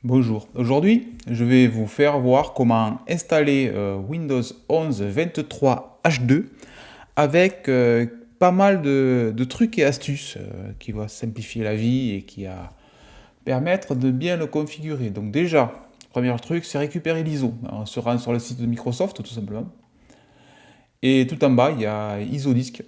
Bonjour, aujourd'hui je vais vous faire voir comment installer Windows 11 23 H2 avec pas mal de trucs et astuces qui vont simplifier la vie et qui va permettre de bien le configurer. Donc déjà, premier truc, c'est récupérer l'ISO. On se rend sur le site de Microsoft tout simplement. Et tout en bas, il y a ISO Disk.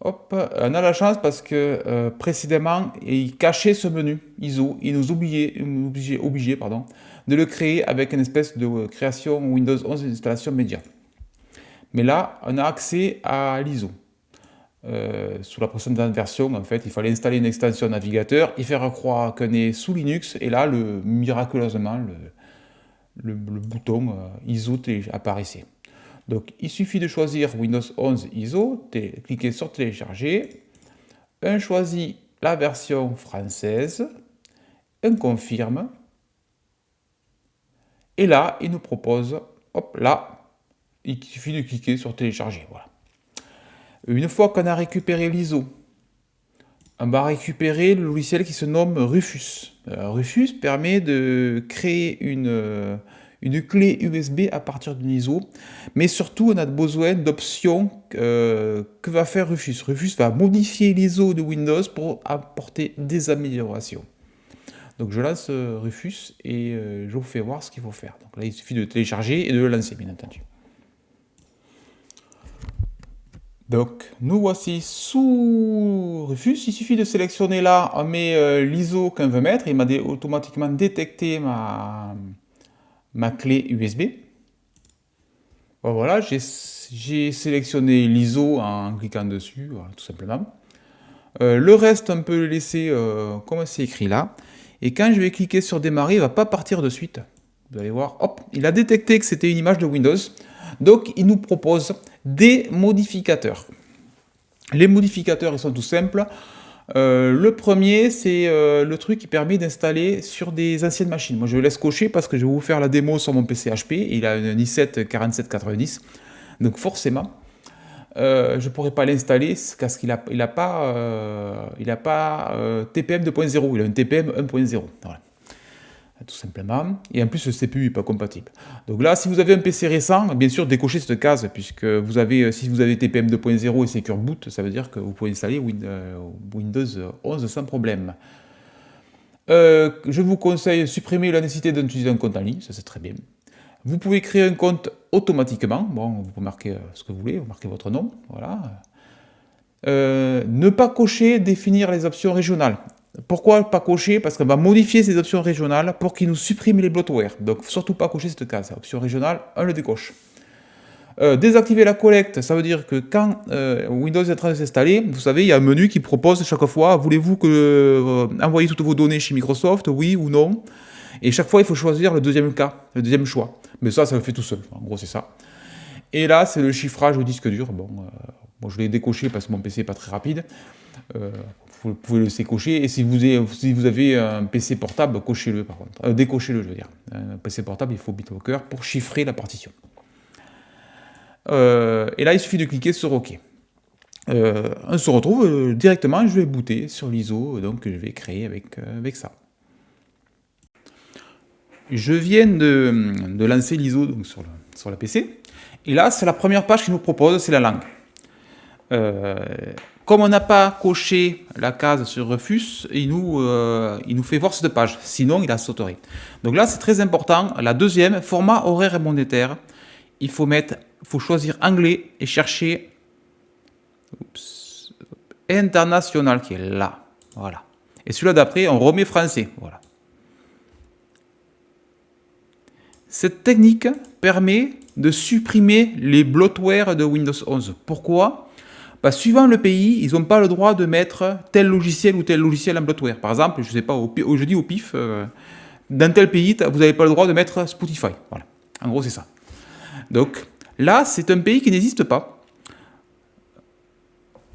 Hop, on a la chance parce que précédemment, il cachait ce menu ISO. Il nous obligeait pardon, de le créer avec une espèce de création Windows 11 d'installation média. Mais là, on a accès à l'ISO. Sous la précédente version, en fait, il fallait installer une extension navigateur et faire croire qu'on est sous Linux. Et là, miraculeusement, le bouton ISO apparaissait. Donc, il suffit de choisir Windows 11 ISO, cliquer sur télécharger, on choisit la version française, on confirme, et là, il nous propose, hop là, il suffit de cliquer sur télécharger. Voilà. Une fois qu'on a récupéré l'ISO, on va récupérer le logiciel qui se nomme Rufus. Rufus permet de créer une clé USB à partir d'une ISO, mais surtout on a besoin d'options que va faire Rufus. Rufus va modifier l'ISO de Windows pour apporter des améliorations. Donc je lance Rufus et je vous fais voir ce qu'il faut faire. Donc là il suffit de télécharger et de le lancer bien entendu. Donc nous voici sous Rufus, il suffit de sélectionner là, on met l'ISO qu'on veut mettre, il m'a automatiquement détecté ma clé USB. Bon, voilà, j'ai sélectionné l'ISO en cliquant dessus, voilà, tout simplement. Le reste, on peut le laisser comme c'est écrit là. Et quand je vais cliquer sur démarrer, il ne va pas partir de suite. Vous allez voir, hop, il a détecté que c'était une image de Windows. Donc, il nous propose des modificateurs. Les modificateurs, ils sont tout simples. Le premier, c'est le truc qui permet d'installer sur des anciennes machines. Moi, je laisse cocher parce que je vais vous faire la démo sur mon PC HP. Il a un i7 4790. Donc, forcément, je ne pourrais pas l'installer parce qu'il n'a pas TPM 2.0. Il a un TPM 1.0. Voilà. Tout simplement. Et en plus, le CPU n'est pas compatible. Donc là, si vous avez un PC récent, bien sûr, décochez cette case, puisque si vous avez TPM 2.0 et Secure Boot, ça veut dire que vous pouvez installer Windows 11 sans problème. Je vous conseille de supprimer la nécessité d'utiliser un compte en ligne, ça c'est très bien. Vous pouvez créer un compte automatiquement. Bon, vous pouvez marquer ce que vous voulez, vous marquez votre nom, voilà. Ne pas cocher, définir les options régionales. Pourquoi pas cocher? Parce qu'on va modifier ces options régionales pour qu'il nous supprime les bloatware. Donc surtout pas cocher cette case. Option régionale, on le décoche. Désactiver la collecte, ça veut dire que quand Windows est en train de s'installer, vous savez, il y a un menu qui propose chaque fois, voulez-vous que envoyer toutes vos données chez Microsoft, oui ou non? Et chaque fois, il faut choisir le deuxième cas, le deuxième choix. Mais ça le fait tout seul. En gros, c'est ça. Et là, c'est le chiffrage au disque dur. Bon, je l'ai décoché parce que mon PC n'est pas très rapide. Vous pouvez le laisser cocher. Et si vous avez un PC portable, cochez-le par contre. Décochez-le, je veux dire. Un PC portable, il faut BitLocker pour chiffrer la partition. Et là, il suffit de cliquer sur OK. On se retrouve directement, je vais booter sur l'ISO, donc je vais créer avec ça. Je viens de lancer l'ISO sur la PC. Et là, c'est la première page qu'il nous propose, c'est la langue. Comme on n'a pas coché la case sur Rufus, il nous fait voir cette page. Sinon, il la sauterait. Donc là, c'est très important. La deuxième, format horaire et monétaire. Il faut choisir anglais et chercher international qui est là. Voilà. Et celui-là d'après, on remet français. Voilà. Cette technique permet de supprimer les bloatware de Windows 11. Pourquoi? Bah, suivant le pays, ils n'ont pas le droit de mettre tel logiciel ou tel logiciel en bloatware. Par exemple, je sais pas, je dis au pif, dans tel pays, vous n'avez pas le droit de mettre Spotify. Voilà. En gros, c'est ça. Donc là, c'est un pays qui n'existe pas.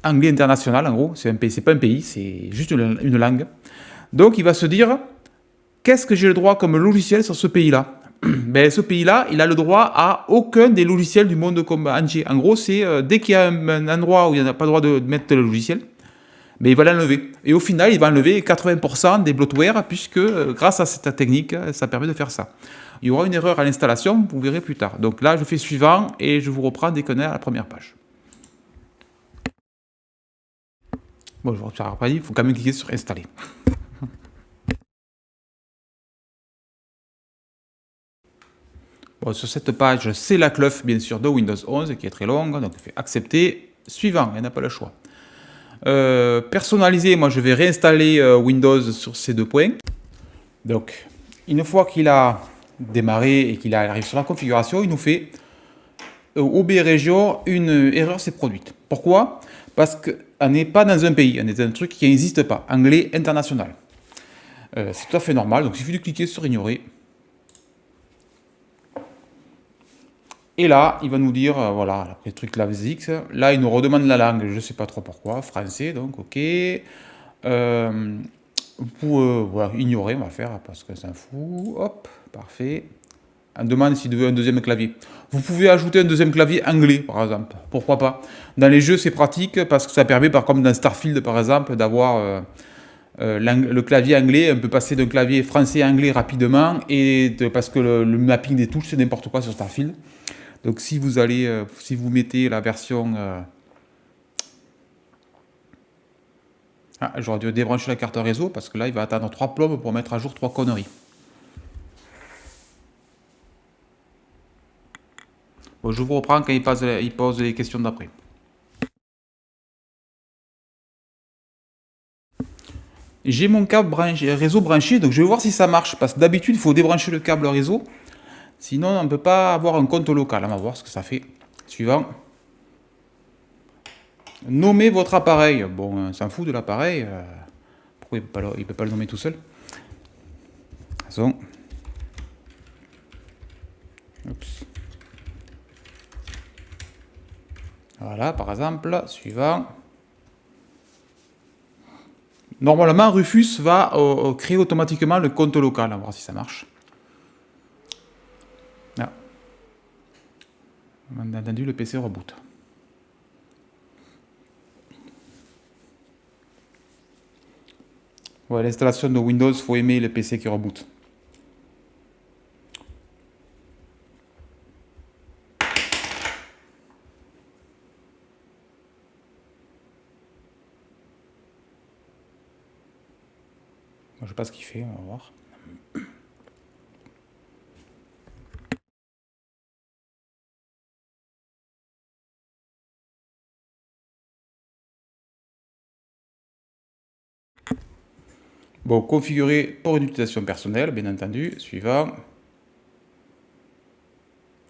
Anglais international, en gros, c'est pas un pays, c'est juste une langue. Donc il va se dire, qu'est-ce que j'ai le droit comme logiciel sur ce pays-là? Ben, ce pays-là, il a le droit à aucun des logiciels du monde entier. En gros, c'est dès qu'il y a un endroit où il n'y a pas le droit de mettre le logiciel, Mais il va l'enlever. Et au final, il va enlever 80% des bloatware, puisque grâce à cette technique, ça permet de faire ça. Il y aura une erreur à l'installation, vous verrez plus tard. Donc là, je fais suivant et je vous reprends dès qu'on est à la première page. Bon, je vous reprends pas dit, il faut quand même cliquer sur installer. Bon, sur cette page, c'est la clef, bien sûr, de Windows 11, qui est très longue. Donc, je fais accepter, suivant, il n'y a pas le choix. Personnaliser, moi, je vais réinstaller Windows sur ces deux points. Donc, une fois qu'il a démarré et qu'il arrive sur la configuration, il nous fait OB région, une erreur s'est produite. Pourquoi? Parce qu'on n'est pas dans un pays, on est dans un truc qui n'existe pas, anglais international. C'est tout à fait normal, donc il suffit de cliquer sur ignorer. Et là, il va nous dire, voilà, après le truc la X, là, il nous redemande la langue, je ne sais pas trop pourquoi, français, donc ok. Pour voilà, ignorer, on va faire, parce que ça fout, hop, parfait. On demande s'il veut un deuxième clavier. Vous pouvez ajouter un deuxième clavier anglais, par exemple, pourquoi pas. Dans les jeux, c'est pratique, parce que ça permet, par contre, dans Starfield, par exemple, d'avoir le clavier anglais, on peut passer d'un clavier français à anglais rapidement, parce que le mapping des touches, c'est n'importe quoi sur Starfield. Donc si vous allez, si vous mettez la version... Ah, j'aurais dû débrancher la carte réseau, parce que là, il va attendre 3 plombes pour mettre à jour 3 conneries. Bon, je vous reprends quand il pose les questions d'après. J'ai mon câble réseau branché, donc je vais voir si ça marche, parce que d'habitude, il faut débrancher le câble réseau. Sinon, on ne peut pas avoir un compte local. On va voir ce que ça fait. Suivant. Nommez votre appareil. Bon, on s'en fout de l'appareil. Pourquoi il ne peut pas le nommer tout seul? Façon. Oups. Voilà, par exemple. Suivant. Normalement, Rufus va créer automatiquement le compte local. On va voir si ça marche. Ah. On a entendu, le PC reboot. Ouais, l'installation de Windows, il faut aimer le PC qui reboot. Je ne sais pas ce qu'il fait, on va voir. Bon, configurer pour une utilisation personnelle, bien entendu. Suivant.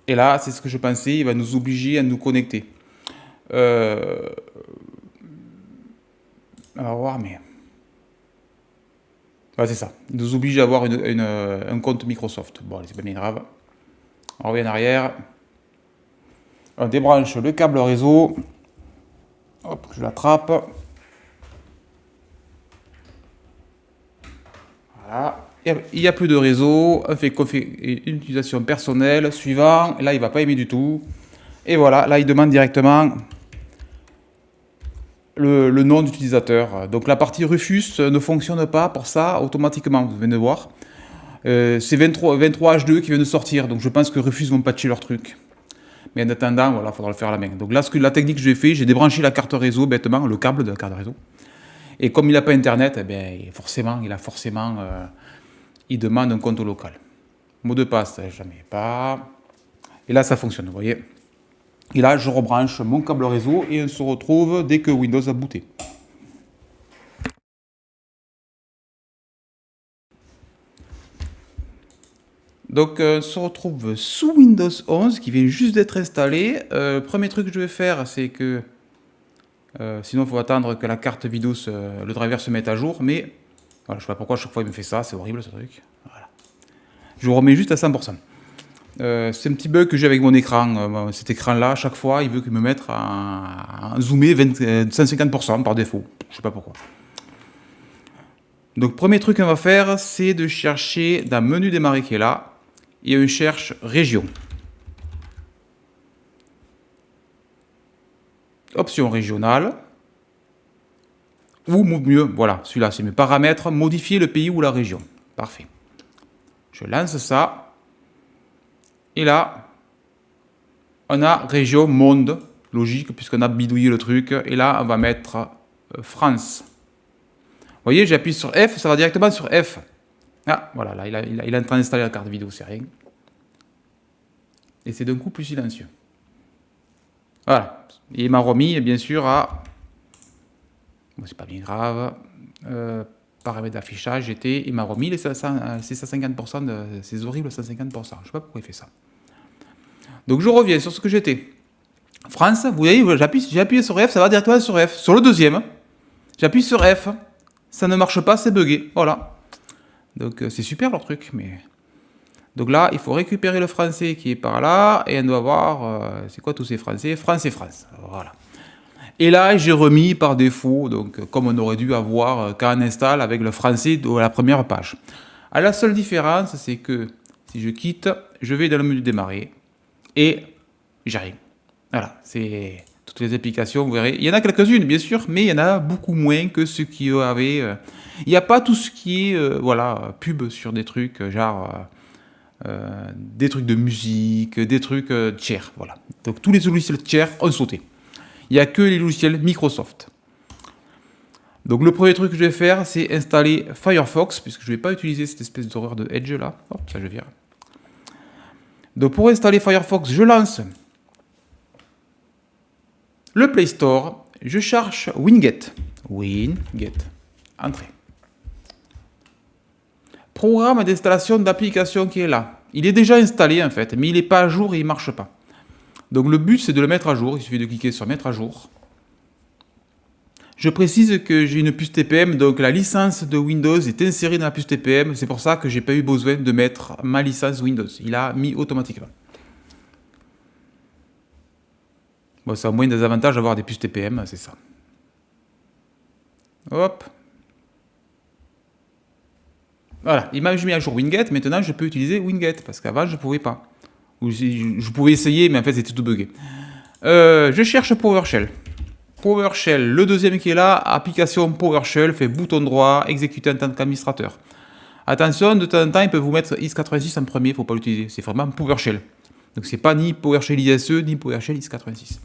Et là, c'est ce que je pensais, il va nous obliger à nous connecter. On va voir, mais... Ouais, c'est ça. Il nous oblige à avoir un compte Microsoft. Bon, c'est pas bien grave. On revient en arrière. On débranche le câble réseau. Hop, je l'attrape. Voilà. Il n'y a plus de réseau. On fait une utilisation personnelle. Suivant. Là, il ne va pas aimer du tout. Et voilà, là, il demande directement le nom d'utilisateur. Donc la partie Rufus ne fonctionne pas pour ça automatiquement, vous venez de voir. C'est 23H2 qui vient de sortir, donc je pense que Rufus vont patcher leur truc. Mais en attendant, voilà, il faudra le faire à la main. Donc là, la technique que j'ai fait, j'ai débranché la carte réseau bêtement, le câble de la carte réseau. Et comme il n'a pas internet, eh bien, il demande un compte local. Mot de passe, jamais pas. Et là, ça fonctionne, vous voyez. Et là, je rebranche mon câble réseau et on se retrouve dès que Windows a booté. Donc, on se retrouve sous Windows 11 qui vient juste d'être installé. Premier truc que je vais faire, c'est que... sinon, il faut attendre que la carte vidéo, le driver se mette à jour. Mais voilà, je ne sais pas pourquoi chaque fois il me fait ça, c'est horrible ce truc. Voilà. Je vous remets juste à 100%. C'est un petit bug que j'ai avec mon écran. Cet écran-là, à chaque fois, il veut que me mette en zoomé 150% par défaut. Je ne sais pas pourquoi. Donc, premier truc qu'on va faire, c'est de chercher dans le menu démarrer qui est là, et on cherche région. Option régionale. Ou mieux, voilà, celui-là, c'est mes paramètres, modifier le pays ou la région. Parfait. Je lance ça. Et là, on a région, monde, logique, puisqu'on a bidouillé le truc. Et là, on va mettre France. Vous voyez, j'appuie sur F, ça va directement sur F. Ah, voilà, là, il est en train d'installer la carte vidéo, c'est rien. Et c'est d'un coup plus silencieux. Voilà. Et il m'a remis, bien sûr, à... Bon, c'est pas bien grave. Paramètres d'affichage, il m'a remis les 150%, ces horribles 150%. Je sais pas pourquoi il fait ça. Donc je reviens sur ce que j'étais. France, vous voyez, j'ai appuyé sur F, ça va directement sur F. Sur le deuxième, j'appuie sur F, ça ne marche pas, c'est bugué. Voilà. Donc c'est super leur truc, mais... Donc là, il faut récupérer le français qui est par là, et on doit voir, c'est quoi tous ces français? France et France, voilà. Et là, j'ai remis par défaut, donc comme on aurait dû avoir quand on installe avec le français de la première page. La seule différence, c'est que si je quitte, je vais dans le menu démarrer, et j'ai rien. Voilà, c'est toutes les applications, vous verrez. Il y en a quelques-unes, bien sûr, mais il y en a beaucoup moins que ceux qui avaient... Il n'y a pas tout ce qui est, voilà, pub sur des trucs, genre... des trucs de musique, des trucs tiers, voilà. Donc tous les logiciels tiers ont sauté. Il n'y a que les logiciels Microsoft. Donc le premier truc que je vais faire, c'est installer Firefox, puisque je ne vais pas utiliser cette espèce d'horreur de Edge là. Hop, ça je vire. Donc pour installer Firefox, je lance le Play Store, je cherche Winget. Winget. Entrée. Programme d'installation d'application qui est là. Il est déjà installé en fait, mais il n'est pas à jour et il ne marche pas. Donc le but c'est de le mettre à jour, il suffit de cliquer sur mettre à jour. Je précise que j'ai une puce TPM, donc la licence de Windows est insérée dans la puce TPM, c'est pour ça que j'ai pas eu besoin de mettre ma licence Windows, il a mis automatiquement. Bon, c'est au moins des avantages d'avoir des puces TPM, c'est ça. Hop. Voilà, il m'a mis à jour Winget, maintenant je peux utiliser Winget, parce qu'avant je ne pouvais pas. Ou je pouvais essayer, mais en fait c'était tout bugué. Je cherche PowerShell. PowerShell, le deuxième qui est là, application PowerShell, fait bouton droit, exécuter en tant qu'administrateur. Attention, de temps en temps, il peut vous mettre x86 en premier, il ne faut pas l'utiliser. C'est vraiment PowerShell. Donc c'est pas ni PowerShell ISE, ni PowerShell x86.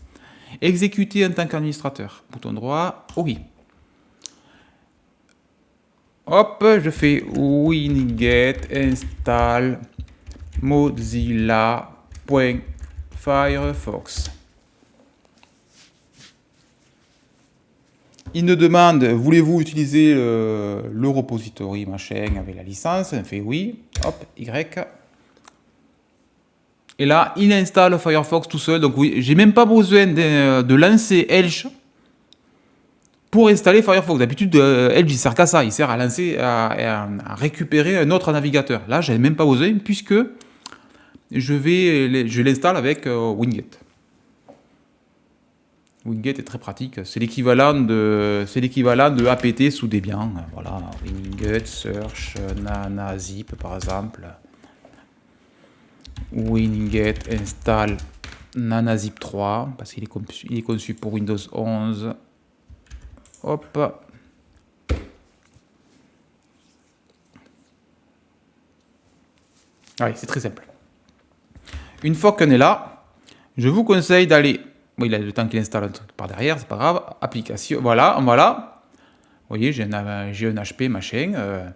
Exécuter en tant qu'administrateur. Bouton droit, OK. Hop, je fais winget install mozilla.firefox. Il nous demande, voulez-vous utiliser le repository machin avec la licence? On fait oui. Hop, Y. Et là, il installe Firefox tout seul. Donc oui, j'ai même pas besoin de lancer Edge pour installer Firefox. D'habitude, Edge, il sert qu'à ça. Il sert à lancer, à récupérer un autre navigateur. Là, j'avais même pas besoin puisque je l'installe avec Winget. Winget est très pratique. C'est l'équivalent de apt sous Debian. Voilà, Winget, Search, NanaZip par exemple. Winget install NanaZip 3 parce qu'il est conçu pour Windows 11. Hop. Allez, c'est très simple. Une fois qu'on est là, je vous conseille d'aller... Bon, il a le temps qu'il installe un truc par derrière, c'est pas grave. Application, voilà. Vous voyez, j'ai un HP machin.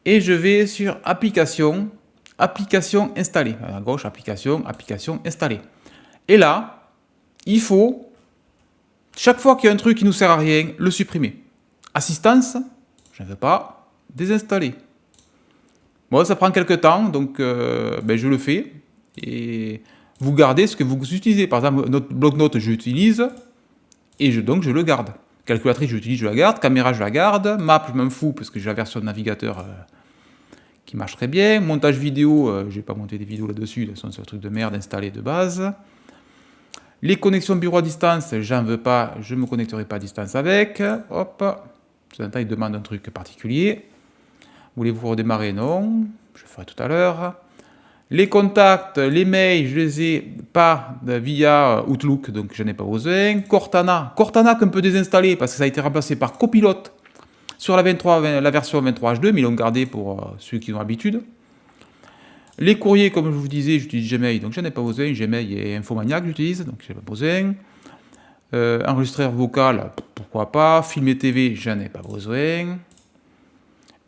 Et je vais sur application, application installée. À gauche, application installée. Et là, il faut, chaque fois qu'il y a un truc qui nous sert à rien, le supprimer. Assistance, je ne veux pas, désinstaller. Bon, ça prend quelques temps, donc je le fais. Et vous gardez ce que vous utilisez. Par exemple, notre bloc-notes, j'utilise, et donc je le garde. Calculatrice, j'utilise, je la garde. Caméra, je la garde. Map, je m'en fous, parce que j'ai la version de navigateur qui marche très bien. Montage vidéo, je vais pas monter des vidéos là-dessus, c'est un truc de merde installé de base. Les connexions bureau à distance, j'en veux pas, je ne me connecterai pas à distance avec. Hop, de temps en temps, il demande un truc particulier. Voulez-vous redémarrer? Non, je ferai tout à l'heure. Les contacts, les mails, je les ai pas via Outlook, donc je n'ai pas besoin. Cortana, Cortana qu'on peut désinstaller parce que ça a été remplacé par Copilot sur la version 23H2, mais ils l'ont gardé pour ceux qui ont l'habitude. Les courriers, comme je vous disais, j'utilise Gmail, donc j'en ai pas besoin. Gmail et Infomaniac, j'utilise, donc j'ai pas besoin. Enregistreur vocal, pourquoi pas. Filmer TV, j'en ai pas besoin.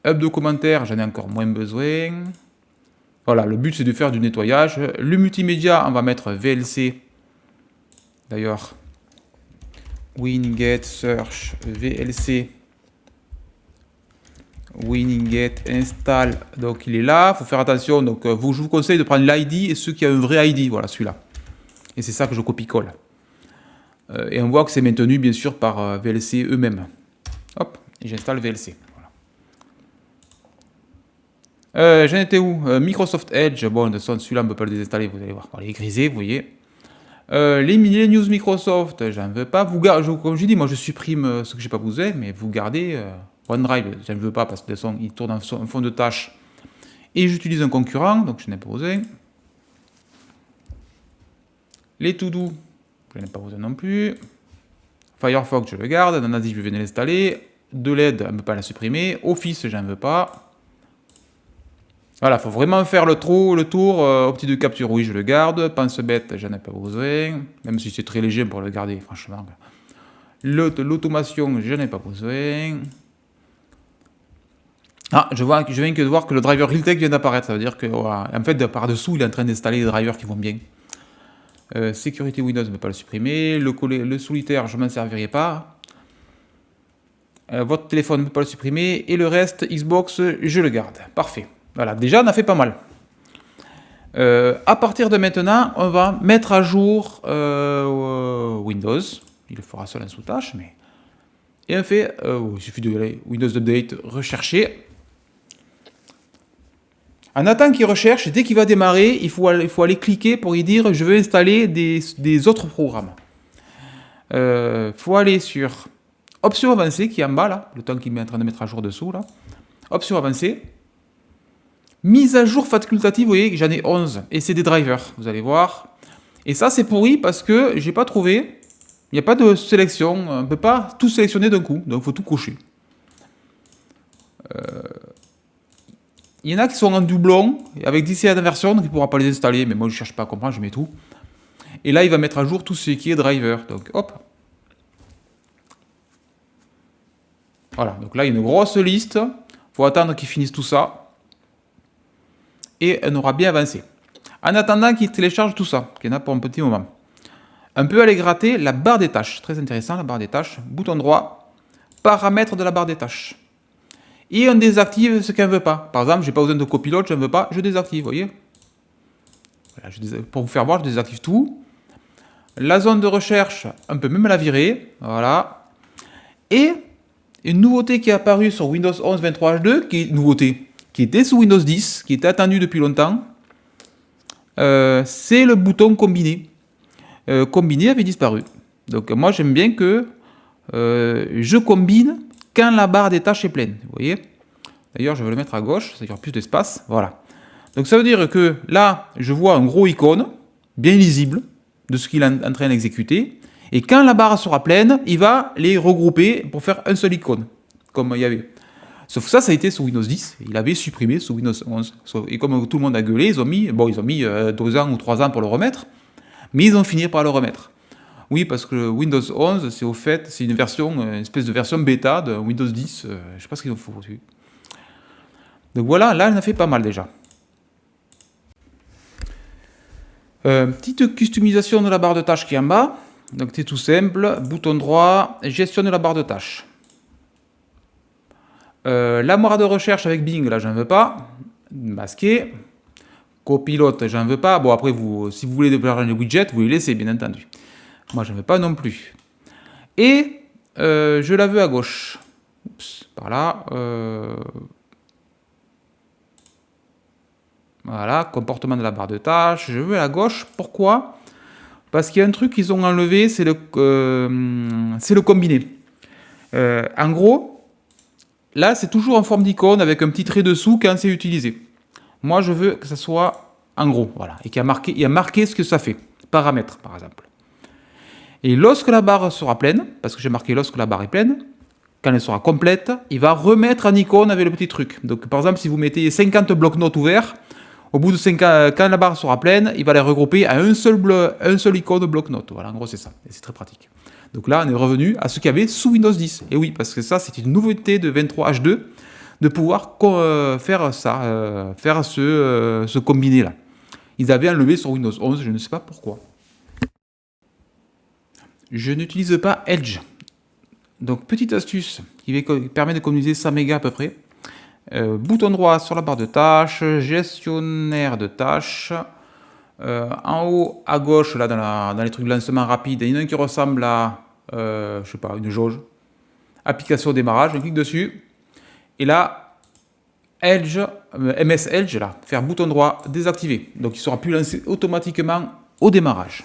Hub de commentaires, j'en ai encore moins besoin. Voilà, le but c'est de faire du nettoyage. Le multimédia, on va mettre VLC. D'ailleurs, Winget Search VLC. Winget Install, donc il est là. Il faut faire attention. Donc, je vous conseille de prendre l'ID et ceux qui ont un vrai ID. Voilà, celui-là. Et c'est ça que je copie-colle. Et on voit que c'est maintenu bien sûr par VLC eux-mêmes. Hop, et j'installe VLC. J'en étais où? Microsoft Edge, bon, de toute façon, celui-là, on ne peut pas le désinstaller, vous allez voir. Voilà, il est grisé, vous voyez. Les news Microsoft, j'en veux pas. Comme je dis, moi, je supprime ce que j'ai pas besoin, mais vous gardez OneDrive, j'en veux pas parce que de toute façon, il tourne en fond de tâche. Et j'utilise un concurrent, donc je n'ai pas besoin. Les to-do, je n'ai pas besoin non plus. Firefox, je le garde. Native, je viens de l'installer. De l'aide, on ne peut pas la supprimer. Office, j'en veux pas. Voilà, il faut vraiment faire le tour. Opti de capture, oui, je le garde. Pense bête, j'en ai pas besoin. Même si c'est très léger pour le garder, franchement. L'automation, je n'ai pas besoin. Ah, je viens que de voir que le driver Realtek vient d'apparaître. Ça veut dire que, voilà, en fait, par-dessous, il est en train d'installer des drivers qui vont bien. Sécurité Windows, je ne peux pas le supprimer. Le solitaire, je ne m'en servirai pas. Votre téléphone, je ne peux pas le supprimer. Et le reste, Xbox, je le garde. Parfait. Voilà, déjà, on a fait pas mal. À partir de maintenant, on va mettre à jour Windows. Il le fera seul en sous-tâche, mais... Et on fait, il suffit de aller Windows Update, rechercher. En attendant qu'il recherche, dès qu'il va démarrer, il faut aller cliquer pour y dire je veux installer des autres programmes. Il faut aller sur Options avancées qui est en bas là, le temps qu'il est en train de mettre à jour dessous là. Options avancées. Mise à jour facultative, vous voyez que j'en ai 11 et c'est des drivers, vous allez voir. Et ça c'est pourri parce que j'ai pas trouvé, il n'y a pas de sélection, on ne peut pas tout sélectionner d'un coup, donc il faut tout cocher. Il y en a qui sont en doublon, avec différentes versions, donc il ne pourra pas les installer, mais moi je ne cherche pas à comprendre, je mets tout. Et là il va mettre à jour tout ce qui est driver, donc hop. Voilà, donc là il y a une grosse liste, il faut attendre qu'il finisse tout ça. Et on aura bien avancé. En attendant qu'il télécharge tout ça, qu'il y en a pour un petit moment. On peut aller gratter la barre des tâches, très intéressant la barre des tâches, bouton droit, paramètres de la barre des tâches. Et on désactive ce qu'on ne veut pas. Par exemple, j'ai pas besoin de copilote, je ne veux pas, je désactive, vous voyez. Voilà, pour vous faire voir, je désactive tout. La zone de recherche, on peut même la virer, voilà. Et une nouveauté qui est apparue sur Windows 11 23H2, qui est une nouveauté, qui était sous Windows 10, qui était attendue depuis longtemps, c'est le bouton combiné. Combiné avait disparu. Donc moi j'aime bien que je combine quand la barre des tâches est pleine. Vous voyez. D'ailleurs je vais le mettre à gauche, ça y aura plus d'espace. Voilà. Donc ça veut dire que là je vois un gros icône, bien lisible, de ce qu'il est en train d'exécuter. Et quand la barre sera pleine, il va les regrouper pour faire un seul icône. Comme il y avait. Sauf que ça a été sous Windows 10, il avait supprimé sous Windows 11. Et comme tout le monde a gueulé, ils ont mis 2 ans ou 3 ans pour le remettre, mais ils ont fini par le remettre. Oui, parce que Windows 11, c'est au fait, c'est une espèce de version bêta de Windows 10, je ne sais pas ce qu'ils ont foutu. Donc voilà, là, on a fait pas mal déjà. Petite customisation de la barre de tâches qui est en bas. Donc c'est tout simple, bouton droit, gestion de la barre de tâches. La barre de recherche avec Bing, là, j'en veux pas. Masqué. Copilote, j'en veux pas. Bon, après, si vous voulez déplacer les widgets, vous les laissez, bien entendu. Moi, j'en veux pas non plus. Et je la veux à gauche. Oups, par là. Voilà, comportement de la barre de tâches. Je veux à gauche. Pourquoi? Parce qu'il y a un truc qu'ils ont enlevé, c'est le combiné. En gros, là, c'est toujours en forme d'icône avec un petit trait dessous quand c'est utilisé. Moi, je veux que ça soit en gros, voilà, et il a marqué ce que ça fait, paramètres par exemple. Et lorsque la barre sera pleine, parce que j'ai marqué lorsque la barre est pleine, quand elle sera complète, il va remettre en icône avec le petit truc. Donc par exemple, si vous mettez 50 blocs-notes ouverts, au bout de 5 ans, quand la barre sera pleine, il va les regrouper à un seul icône bloc-notes. Voilà, en gros c'est ça, et c'est très pratique. Donc là, on est revenu à ce qu'il y avait sous Windows 10. Et oui, parce que ça, c'est une nouveauté de 23H2, de pouvoir faire ça, faire ce combiné-là. Ils avaient enlevé sur Windows 11, je ne sais pas pourquoi. Je n'utilise pas Edge. Donc, petite astuce qui permet d'économiser 100 mégas à peu près. Bouton droit sur la barre de tâches, gestionnaire de tâches. En haut à gauche, là, dans les trucs de lancement rapide, il y en a un qui ressemble à, je sais pas, une jauge. Application démarrage, on clique dessus. Et là, Edge, MS Edge, là, faire bouton droit désactivé. Donc, il sera plus lancé automatiquement au démarrage.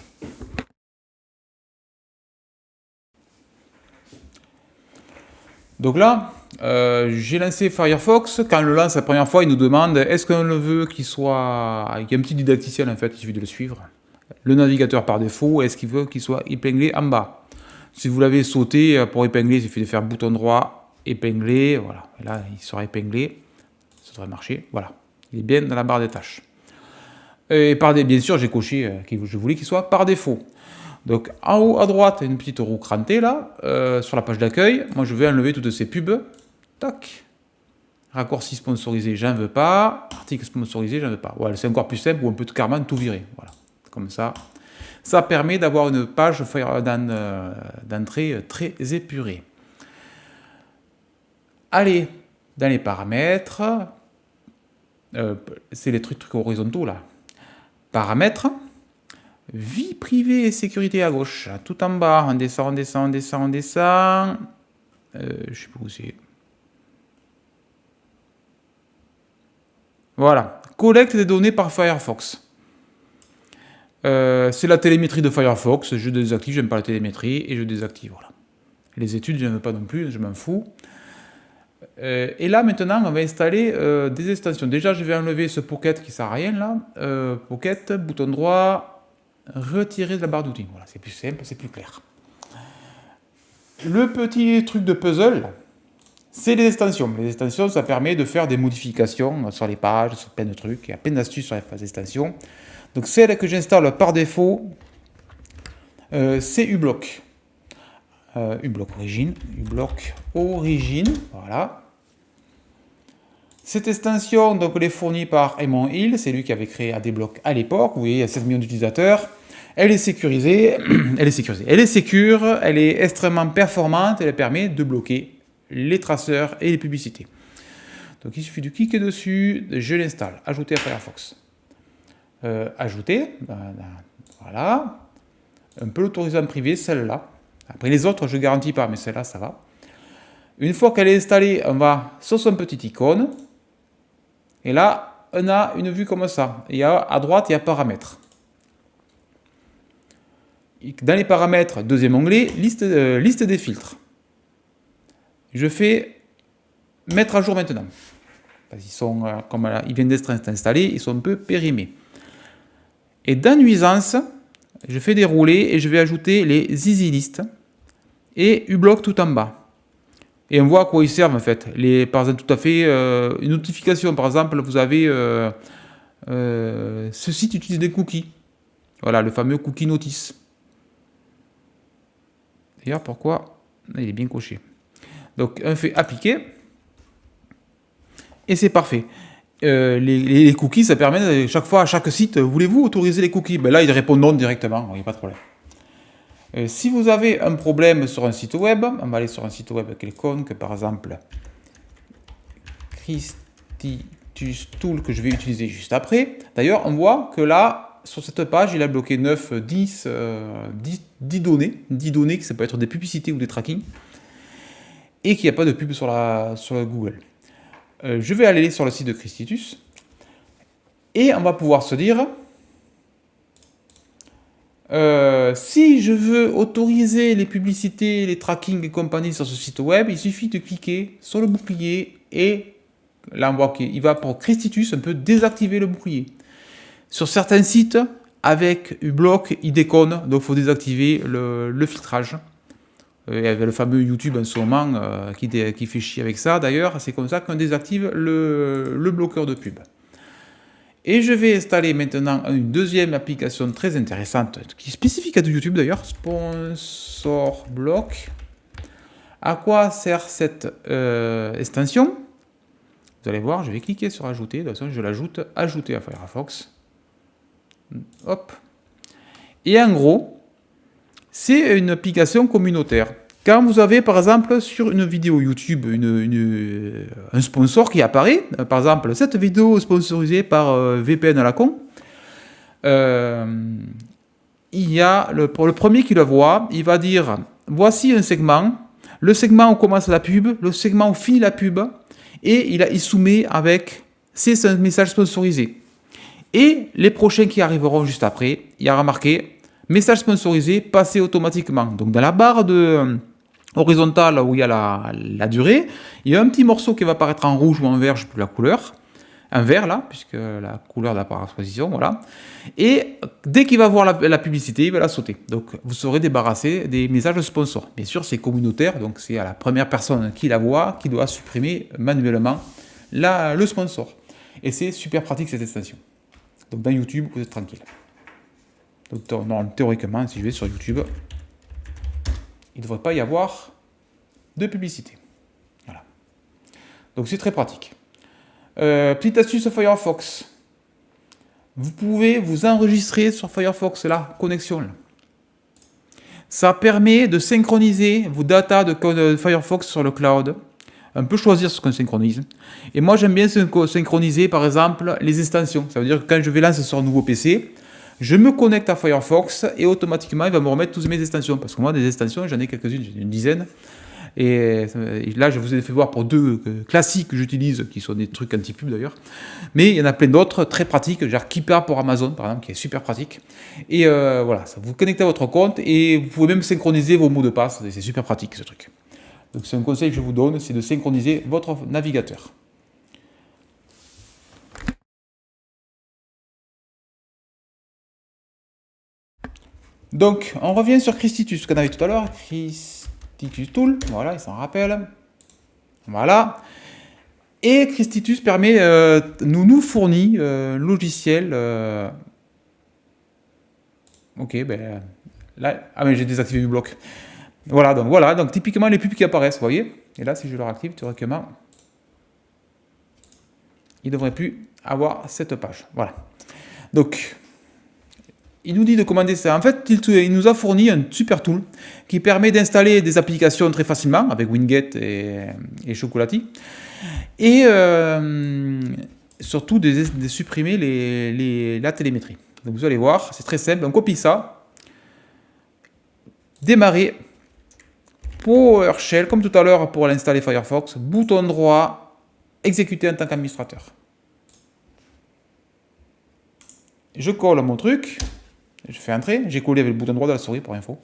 Donc là, j'ai lancé Firefox. Quand on le lance la première fois, il nous demande est-ce qu'on le veut qu'il soit... Il y a un petit didacticiel en fait, il suffit de le suivre. Le navigateur par défaut, est-ce qu'il veut qu'il soit épinglé en bas? Si vous l'avez sauté, pour épingler, il suffit de faire bouton droit, épingler, voilà. Et là, il sera épinglé. Ça devrait marcher, voilà. Il est bien dans la barre des tâches. Et bien sûr, j'ai coché que je voulais qu'il soit par défaut. Donc en haut à droite, il y a une petite roue crantée là, sur la page d'accueil. Moi je vais enlever toutes ces pubs. Tac. Raccourci sponsorisé, j'en veux pas. Article sponsorisé, j'en veux pas. Voilà, c'est encore plus simple où on peut carrément tout virer. Voilà, comme ça. Ça permet d'avoir une page d'entrée très épurée. Allez, dans les paramètres, c'est les trucs horizontaux là. Paramètres. Vie privée et sécurité à gauche, tout en bas, on descend, on descend, on descend, on descend. Je ne sais pas où c'est. Voilà, collecte des données par Firefox. C'est la télémétrie de Firefox, je désactive, j'aime pas la télémétrie, et je désactive, voilà. Les études, je n'aime pas non plus, je m'en fous. Et là, maintenant, on va installer des extensions. Déjà, je vais enlever ce Pocket qui ne sert à rien, là. Pocket, bouton droit... Retirer de la barre d'outils. Voilà, c'est plus simple, c'est plus clair. Le petit truc de puzzle, c'est les extensions. Les extensions, ça permet de faire des modifications sur les pages, sur plein de trucs. Il y a plein d'astuces sur les extensions. Donc celle que j'installe par défaut, c'est uBlock. uBlock Origin, voilà. Cette extension, donc, elle est fournie par Eamon Hill, c'est lui qui avait créé ADBlock à l'époque, vous voyez, il y a 16 millions d'utilisateurs. Elle est sécurisée, elle est sécure, elle est extrêmement performante, elle permet de bloquer les traceurs et les publicités. Donc il suffit de cliquer dessus, je l'installe, ajouter à Firefox. Ajouter, voilà. On peut l'autoriser en privé, celle-là. Après les autres, je ne garantis pas, mais celle-là, ça va. Une fois qu'elle est installée, on va sur son petit icône. Et là, on a une vue comme ça. Et à droite, il y a paramètres. Dans les paramètres, deuxième onglet, liste des filtres. Je fais mettre à jour maintenant. Parce qu'ils sont, comme ils viennent d'être installés, ils sont un peu périmés. Et dans nuisance, je fais dérouler et je vais ajouter les easy list et uBlock tout en bas. Et on voit à quoi ils servent en fait. Par exemple, tout à fait, une notification, par exemple, vous avez ce site utilise des cookies. Voilà, le fameux cookie notice. D'ailleurs, pourquoi? Il est bien coché. Donc, on fait appliquer. Et c'est parfait. Les cookies, ça permet, chaque fois, à chaque site, voulez-vous autoriser les cookies? Ben là, ils répondent non directement, il n'y a pas de problème. Si vous avez un problème sur un site web, on va aller sur un site web quelconque, par exemple Christitus Tool que je vais utiliser juste après. D'ailleurs, on voit que là, sur cette page, il a bloqué 10 données. 10 données, que ça peut être des publicités ou des tracking, et qu'il n'y a pas de pub sur Google. Je vais aller sur le site de Christitus, et on va pouvoir se dire... si je veux autoriser les publicités, les tracking et compagnie sur ce site web, il suffit de cliquer sur le bouclier et là on voit qu'il va pour Christitus, on peut désactiver le bouclier. Sur certains sites, avec uBlock, il déconne, donc il faut désactiver le filtrage. Il y avait le fameux YouTube en ce moment qui fait chier avec ça. D'ailleurs, c'est comme ça qu'on désactive le bloqueur de pub. Et je vais installer maintenant une deuxième application très intéressante, qui est spécifique à YouTube d'ailleurs, Sponsor Block. À quoi sert cette extension? Vous allez voir, je vais cliquer sur ajouter. De toute façon, je l'ajoute, ajouter à Firefox. Hop. Et en gros, c'est une application communautaire. Quand vous avez, par exemple, sur une vidéo YouTube, un sponsor qui apparaît, par exemple, cette vidéo sponsorisée par VPN à la con, il y a pour le premier qui le voit, il va dire, voici un segment, le segment où commence la pub, le segment où finit la pub, et il soumet avec ses messages sponsorisés. Et les prochains qui arriveront juste après, il y a remarqué, message sponsorisé, passé automatiquement. Donc dans la barre horizontale où il y a la durée, il y a un petit morceau qui va apparaître en rouge ou en vert, je ne sais plus la couleur. Un vert là, puisque la couleur de la par exposition, voilà. Et dès qu'il va voir la publicité, il va la sauter. Donc vous serez débarrassé des messages de sponsors. Bien sûr, c'est communautaire, donc c'est à la première personne qui la voit qui doit supprimer manuellement le sponsor. Et c'est super pratique cette extension. Donc dans YouTube, vous êtes tranquille. Donc théoriquement, si je vais sur YouTube, il ne devrait pas y avoir de publicité. Voilà. Donc c'est très pratique. Petite astuce Firefox. Vous pouvez vous enregistrer sur Firefox, la connexion. Là. Ça permet de synchroniser vos datas de Firefox sur le cloud. On peut choisir ce qu'on synchronise. Et moi, j'aime bien synchroniser, par exemple, les extensions. Ça veut dire que quand je vais lancer sur un nouveau PC, je me connecte à Firefox et automatiquement, il va me remettre toutes mes extensions. Parce que moi, des extensions, j'en ai quelques-unes, j'ai une dizaine. Et là, je vous ai fait voir pour deux classiques que j'utilise, qui sont des trucs anti-pub d'ailleurs. Mais il y en a plein d'autres très pratiques, genre Keeper pour Amazon, par exemple, qui est super pratique. Et voilà, ça vous connectez à votre compte et vous pouvez même synchroniser vos mots de passe. C'est super pratique, ce truc. Donc c'est un conseil que je vous donne, c'est de synchroniser votre navigateur. Donc, on revient sur Christitus, qu'on avait tout à l'heure. Christitus Tool, voilà, il s'en rappelle. Voilà. Et Christitus nous fournit logiciel. Ok, ben là, mais j'ai désactivé du bloc. Voilà, donc typiquement les pubs qui apparaissent, vous voyez. Et là, si je le réactive, théoriquement, il ne devrait plus avoir cette page. Voilà. Donc, il nous dit de commander ça. En fait, il nous a fourni un super tool qui permet d'installer des applications très facilement avec Winget et Chocolati. Et surtout de supprimer la télémétrie. Donc vous allez voir, c'est très simple. On copie ça. Démarrer. PowerShell, comme tout à l'heure pour l'installer Firefox. Bouton droit. Exécuter en tant qu'administrateur. Je colle mon truc. Je fais entrer. J'ai collé avec le bouton droit de la souris pour info.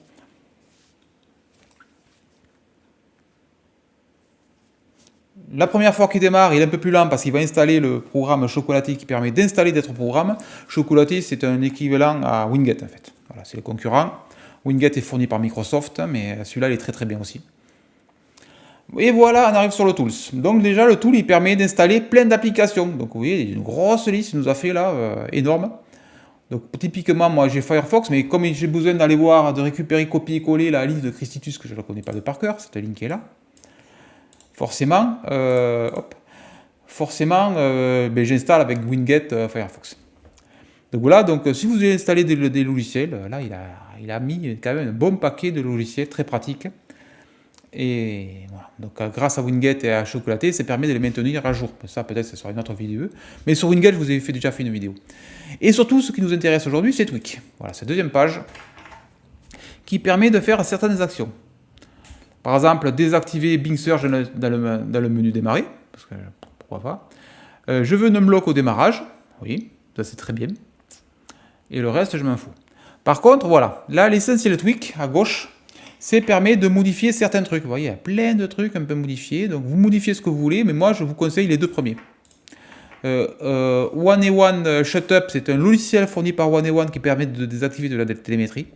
La première fois qu'il démarre, il est un peu plus lent parce qu'il va installer le programme Chocolati qui permet d'installer d'autres programmes. Chocolati, c'est un équivalent à Winget en fait. Voilà, c'est le concurrent. Winget est fourni par Microsoft, mais celui-là, il est très très bien aussi. Et voilà, on arrive sur le Tools. Donc déjà, le tool, il permet d'installer plein d'applications. Donc vous voyez, il y a une grosse liste, il nous a fait là, énorme. Donc typiquement, moi j'ai Firefox, mais comme j'ai besoin d'aller voir, de récupérer, copier-coller la liste de Christitus, que je ne la connais pas de par cœur, cette link est là. Forcément, j'installe avec Winget Firefox. Donc voilà, donc si vous avez installé des logiciels, là il a mis quand même un bon paquet de logiciels très pratiques. Et voilà, donc grâce à Winget et à Chocolati, ça permet de les maintenir à jour. Ça peut-être ce sera une autre vidéo. Mais sur Winget, je vous ai déjà fait une vidéo. Et surtout, ce qui nous intéresse aujourd'hui, c'est Tweak. Voilà, c'est la deuxième page qui permet de faire certaines actions. Par exemple, désactiver Bing Search dans le menu démarrer, parce que pourquoi pas. Je veux NumLock au démarrage, oui, ça c'est très bien. Et le reste, je m'en fous. Par contre, voilà, là, l'essentiel tweak à gauche, c'est permet de modifier certains trucs. Vous voyez, il y a plein de trucs un peu modifiés, donc vous modifiez ce que vous voulez, mais moi, je vous conseille les deux premiers. One and One Shutup, c'est un logiciel fourni par One and One qui permet de désactiver de la télémétrie.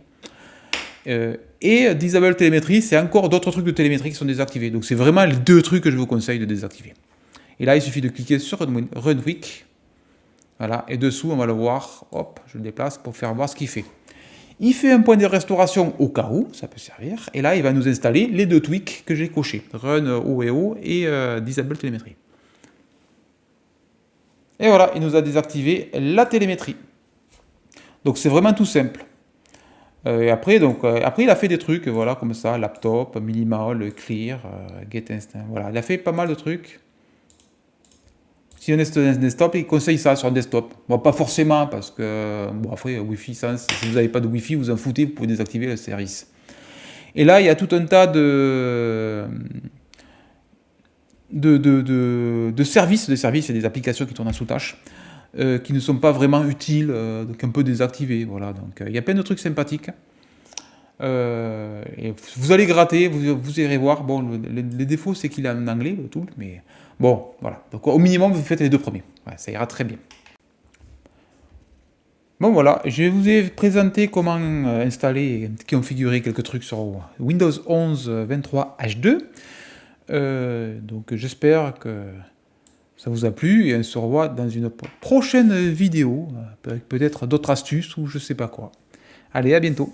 Et Disable Télémétrie, c'est encore d'autres trucs de télémétrie qui sont désactivés. Donc c'est vraiment les deux trucs que je vous conseille de désactiver. Et là, il suffit de cliquer sur Runwick. Voilà, et dessous, on va le voir. Hop, je le déplace pour faire voir ce qu'il fait. Il fait un point de restauration au cas où, ça peut servir. Et là, il va nous installer les deux tweaks que j'ai cochés. Run OEO et Disable Télémétrie. Et voilà, il nous a désactivé la télémétrie. Donc c'est vraiment tout simple. Et après, il a fait des trucs, voilà, comme ça, laptop, minimal, clear, get instant. Voilà, il a fait pas mal de trucs. Si on est un desktop, il conseille ça sur un desktop. Bon, pas forcément, parce que, bon, après, Wi-Fi, si vous n'avez pas de Wi-Fi, vous en foutez, vous pouvez désactiver le service. Et là, il y a tout un tas de services et des applications qui tournent en sous-tâche, qui ne sont pas vraiment utiles, donc un peu désactivés. Voilà, donc il y a plein de trucs sympathiques. Et vous allez gratter, vous irez voir. Bon, les défauts, c'est qu'il est en anglais, le tool, mais bon, voilà. Donc au minimum, vous faites les deux premiers. Ouais, ça ira très bien. Bon, voilà, je vous ai présenté comment installer et configurer quelques trucs sur Windows 11 23H2. Donc j'espère que ça vous a plu et on se revoit dans une prochaine vidéo, avec peut-être d'autres astuces ou je sais pas quoi. Allez, à bientôt.